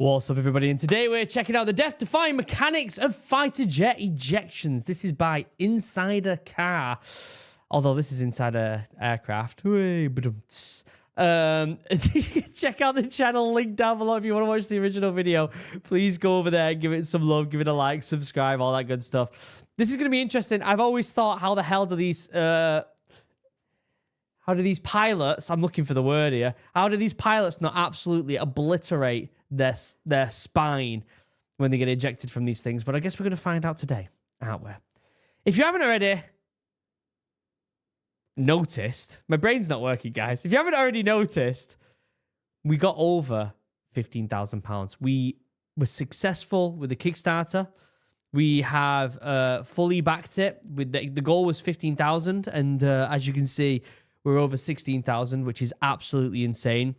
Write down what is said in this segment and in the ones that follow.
What's up, everybody? And today we're checking out the Death-Defying mechanics of fighter jet ejections. This is by Inside a Car, although this is inside a aircraft. Check out the channel link down below if you want to watch the original video. Please go over there, give it some love, give it a like, subscribe, all that good stuff. This is going to be interesting. I've always thought, how the hell do these pilots, I'm looking for the word here, how do these pilots not absolutely obliterate their spine when they get ejected from these things? But I guess we're going to find out today, aren't we? If you haven't already noticed, my brain's not working, guys. If you haven't already noticed, we got over £15,000. We were successful with the Kickstarter. We have fully backed it. With the goal was 15,000, and as you can see, we're over 16,000, which is absolutely insane.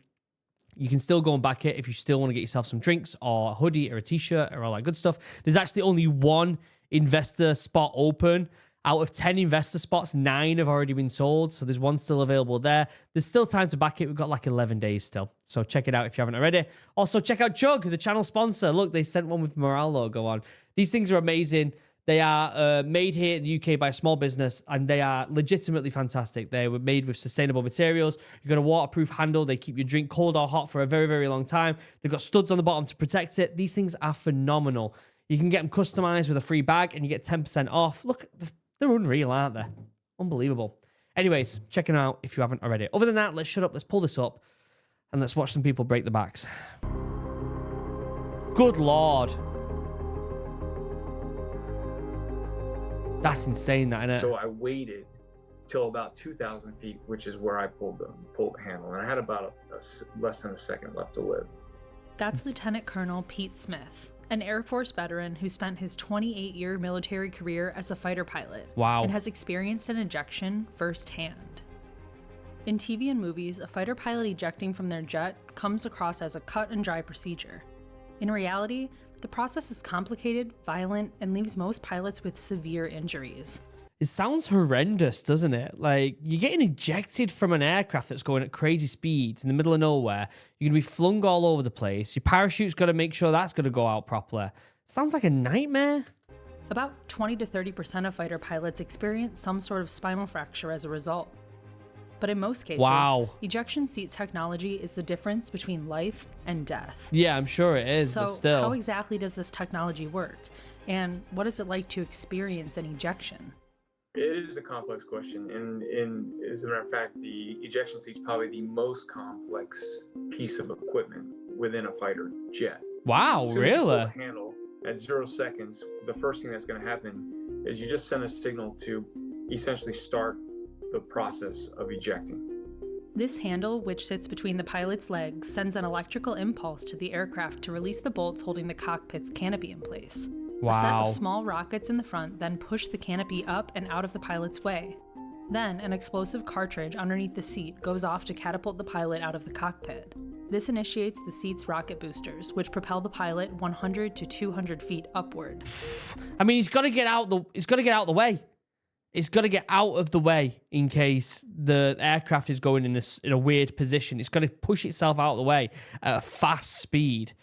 You can still go and back it if you still want to get yourself some drinks or a hoodie or a t-shirt or all that good stuff. There's actually only one investor spot open. Out of 10 investor spots, 9 have already been sold. So there's one still available there. There's still time to back it. We've got like 11 days still. So check it out if you haven't already. Also, check out Chug, the channel sponsor. Look, they sent one with Morale logo on. These things are amazing. They are made here in the UK by a small business, and they are legitimately fantastic. They were made with sustainable materials. You've got a waterproof handle. They keep your drink cold or hot for a very, very long time. They've got studs on the bottom to protect it. These things are phenomenal. You can get them customized with a free bag, and you get 10% off. Look, they're unreal, aren't they? Unbelievable. Anyways, check it out if you haven't already. Other than that, let's shut up. Let's pull this up, and let's watch some people break the backs. Good Lord. That's insane, that, isn't it? So I waited till about 2,000 feet, which is where I pulled the handle, and I had about less than a second left to live. That's Lieutenant Colonel Pete Smith, an Air Force veteran who spent his 28-year military career as a fighter pilot. Wow. And has experienced an ejection firsthand. In TV and movies, a fighter pilot ejecting from their jet comes across as a cut and dry procedure. In reality, the process is complicated, violent, and leaves most pilots with severe injuries. It sounds horrendous, doesn't it? Like, you're getting ejected from an aircraft that's going at crazy speeds in the middle of nowhere. You're going to be flung all over the place. Your parachute's got to make sure that's going to go out properly. Sounds like a nightmare. About 20 to 30% of fighter pilots experience some sort of spinal fracture as a result. But in most cases, ejection seat technology is the difference between life and death. Yeah, I'm sure it is, but still. So how exactly does this technology work? And what is it like to experience an ejection? It is a complex question. And as a matter of fact, the ejection seat is probably the most complex piece of equipment within a fighter jet. Wow, really? Pull the handle at 0 seconds, the first thing that's going to happen is you just send a signal to essentially start the process of ejecting. This handle, which sits between the pilot's legs, sends an electrical impulse to the aircraft to release the bolts holding the cockpit's canopy in place. Wow. A set of small rockets in the front then push the canopy up and out of the pilot's way. Then, an explosive cartridge underneath the seat goes off to catapult the pilot out of the cockpit. This initiates the seat's rocket boosters, which propel the pilot 100 to 200 feet upward. I mean, he's got to get out the way. It's got to get out of the way in case the aircraft is going in a weird position. It's got to push itself out of the way at a fast speed.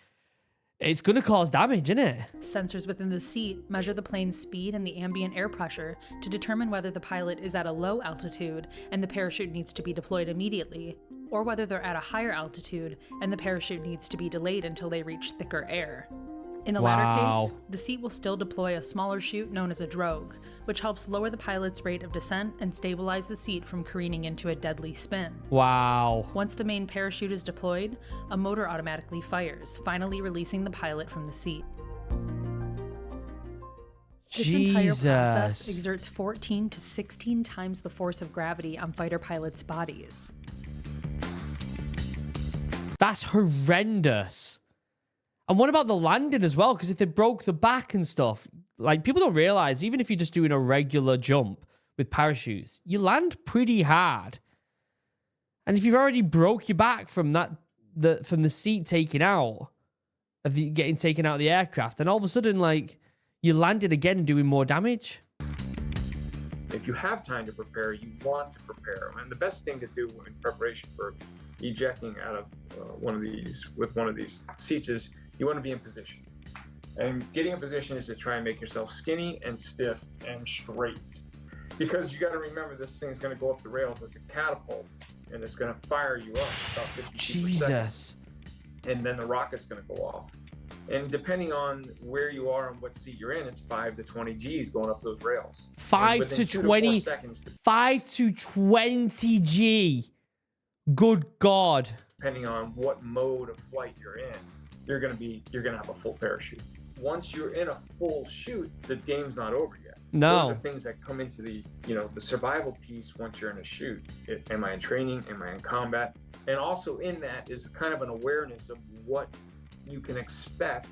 It's going to cause damage, isn't it? Sensors within the seat measure the plane's speed and the ambient air pressure to determine whether the pilot is at a low altitude and the parachute needs to be deployed immediately, or whether they're at a higher altitude and the parachute needs to be delayed until they reach thicker air. In the latter case, the seat will still deploy a smaller chute known as a drogue, which helps lower the pilot's rate of descent and stabilize the seat from careening into a deadly spin. Wow. Once the main parachute is deployed, a motor automatically fires, finally releasing the pilot from the seat. This entire process exerts 14 to 16 times the force of gravity on fighter pilots' bodies. That's horrendous. And what about the landing as well? Because if they broke the back and stuff, like, people don't realize, even if you're just doing a regular jump with parachutes, you land pretty hard. And if you've already broke your back from the seat taken out, getting taken out of the aircraft, then all of a sudden, like, you landed again doing more damage. If you have time to prepare, you want to prepare. And the best thing to do in preparation for ejecting out of one of these seats is You want to be in position. And getting in position is to try and make yourself skinny and stiff and straight. Because you got to remember, this thing's going to go up the rails. It's a catapult, and it's going to fire you up about 50 feet per second. Jesus. And then the rocket's going to go off. And depending on where you are and what seat you're in, it's 5 to 20 Gs going up those rails. 5 to 20. 5 to 20 G. Good God. Depending on what mode of flight you're in, you're gonna have a full parachute. Once you're in a full chute, the game's not over yet. No. Those are things that come into the survival piece once you're in a chute. Am I in training? Am I in combat? And also in that is kind of an awareness of what you can expect.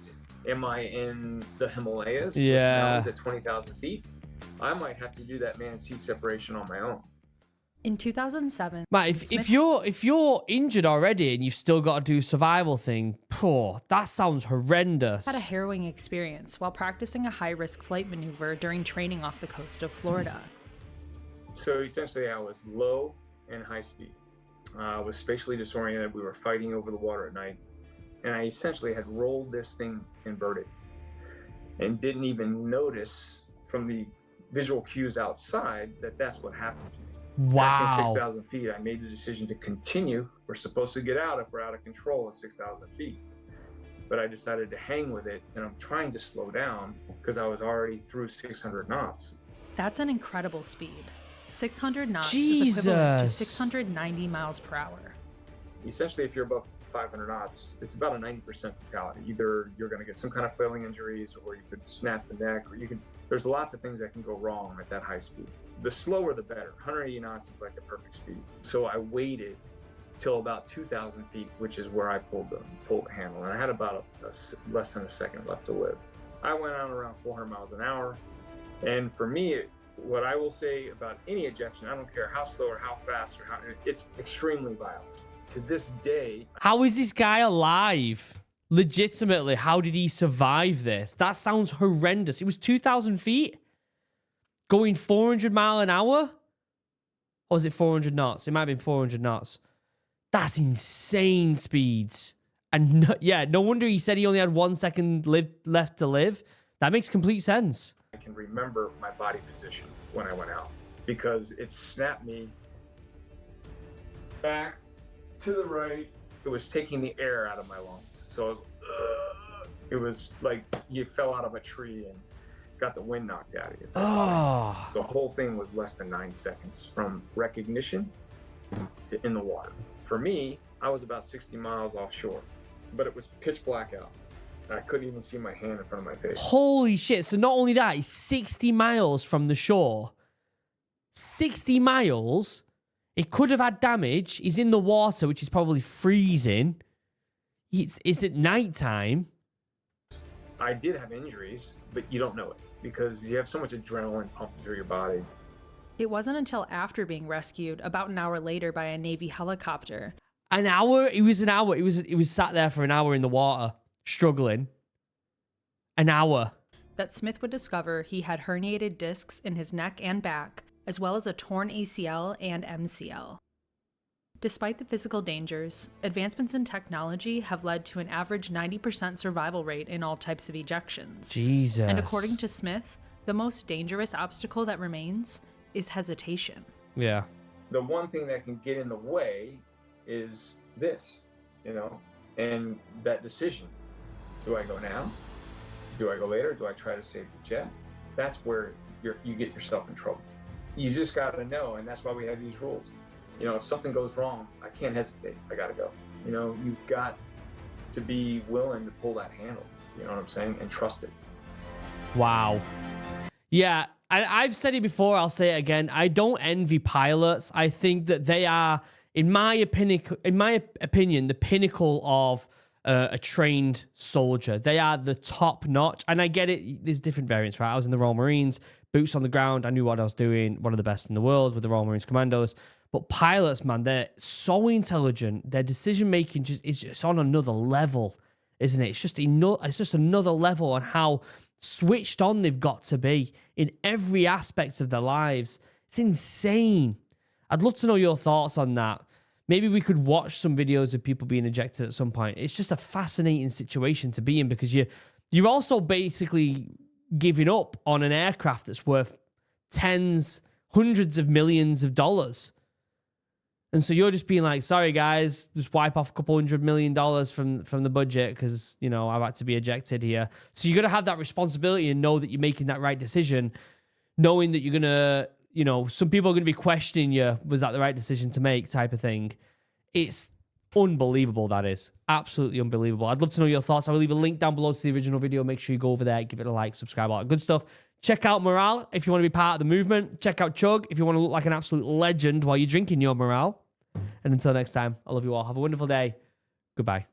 Am I in the Himalayas? Yeah. Mountains at 20,000 feet? I might have to do that man-seat separation on my own. In 2007, Matt, if you're injured already and you've still got to do survival thing, poor, that sounds horrendous. had a harrowing experience while practicing a high-risk flight maneuver during training off the coast of Florida. So essentially, I was low and high speed. I was spatially disoriented. We were fighting over the water at night. And I essentially had rolled this thing inverted and didn't even notice from the visual cues outside that that's what happened to me. Passing Wow. 6,000 feet, I made the decision to continue. We're supposed to get out if we're out of control at 6,000 feet. But I decided to hang with it, and I'm trying to slow down because I was already through 600 knots. That's an incredible speed. 600 knots is equivalent to Jesus. 690 miles per hour. Essentially, if you're above 500 knots, it's about a 90% fatality. Either you're going to get some kind of flailing injuries, or you could snap the neck, or there's lots of things that can go wrong at that high speed. The slower the better. 180 knots is like the perfect speed. So I waited till about 2,000 feet, which is where I pulled the handle, and I had about less than a second left to live. I went on around 400 miles an hour, and for me, what I will say about any ejection, I don't care how slow or how fast it's extremely violent. To this day, How is this guy alive? Legitimately, how did he survive this? That sounds horrendous. It was 2,000 feet? Going 400 mile an hour? Or was it 400 knots? It might have been 400 knots. That's insane speeds. And no wonder he said he only had 1 second left to live. That makes complete sense. I can remember my body position when I went out because it snapped me back to the right. It was taking the air out of my lungs. So it was like you fell out of a tree and got the wind knocked out of you. Oh. The whole thing was less than 9 seconds from recognition to in the water. For me, I was about 60 miles offshore, but it was pitch black out. I couldn't even see my hand in front of my face. Holy shit. So not only that, he's 60 miles from the shore. 60 miles? It could have had damage. He's in the water, which is probably freezing. It's at nighttime. I did have injuries, but you don't know it because you have so much adrenaline pumping through your body. It wasn't until after being rescued, about an hour later by a Navy helicopter. An hour? It was an hour. It was sat there for an hour in the water, struggling. An hour. That Smith would discover he had herniated discs in his neck and back, as well as a torn ACL and MCL. Despite the physical dangers, advancements in technology have led to an average 90% survival rate in all types of ejections. Jesus. And according to Smith, the most dangerous obstacle that remains is hesitation. Yeah. The one thing that can get in the way is this, and that decision. Do I go now? Do I go later? Do I try to save the jet? That's where you get yourself in trouble. You just got to know, and that's why we have these rules. If something goes wrong, I can't hesitate. I got to go. You've got to be willing to pull that handle, you know what I'm saying, and trust it. Wow. Yeah, I've said it before, I'll say it again. I don't envy pilots. I think that they are, in my opinion, the pinnacle of a trained soldier. They are the top notch. And I get it, there's different variants, right? I was in the Royal Marines, boots on the ground. I knew what I was doing. One of the best in the world with the Royal Marines Commandos. But pilots, man, they're so intelligent. Their decision making is just on another level, isn't it? It's just another level on how switched on they've got to be in every aspect of their lives. It's insane. I'd love to know your thoughts on that. Maybe we could watch some videos of people being ejected at some point. It's just a fascinating situation to be in because you're also basically giving up on an aircraft that's worth tens, hundreds of millions of dollars. And so you're just being like, sorry, guys, just wipe off a couple $100 million from the budget because, you know, I've had to be ejected here. So you got to have that responsibility and know that you're making that right decision, knowing that you're going to, you know, some people are going to be questioning you, was that the right decision to make type of thing. It's unbelievable, that is. Absolutely unbelievable. I'd love to know your thoughts. I will leave a link down below to the original video. Make sure you go over there, give it a like, subscribe, all that good stuff. Check out Morale if you want to be part of the movement. Check out Chug if you want to look like an absolute legend while you're drinking your Morale. And until next time, I love you all. Have a wonderful day. Goodbye.